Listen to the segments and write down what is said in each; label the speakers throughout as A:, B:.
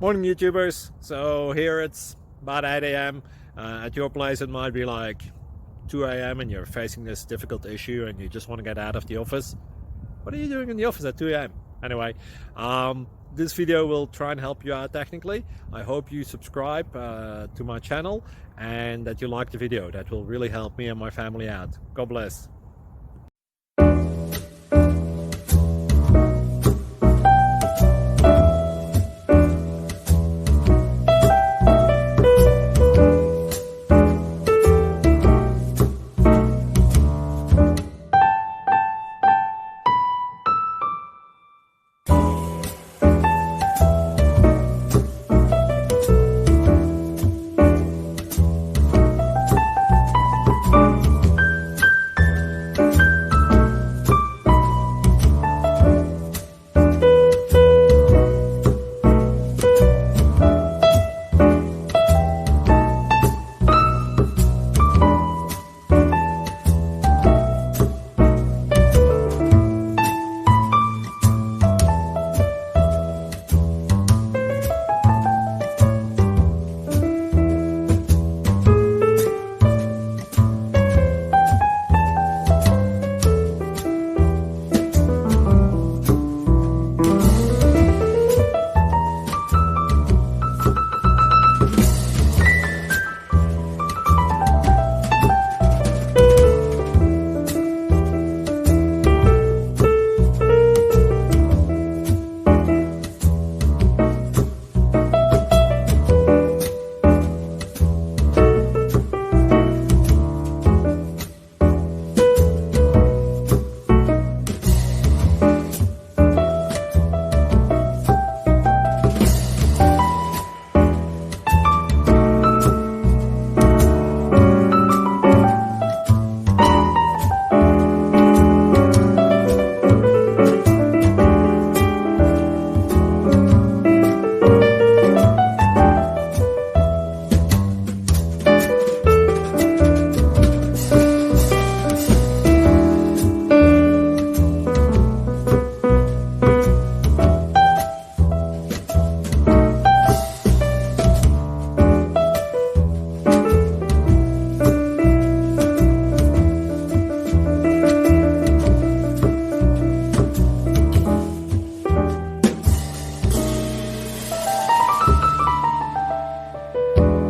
A: Morning YouTubers. So here it's about 8 a.m. At your place it might be like 2 a.m. and you're facing this difficult issue and you just want to get out of the office. What are you doing in the office at 2 a.m.? Anyway, this video will try and help you out technically. I hope you subscribe to my channel and that you like the video. That will really help me and my family out. God bless.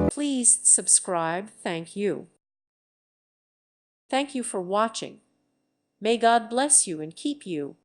B: Please subscribe. Thank you. Thank you for watching. May God bless you and keep you.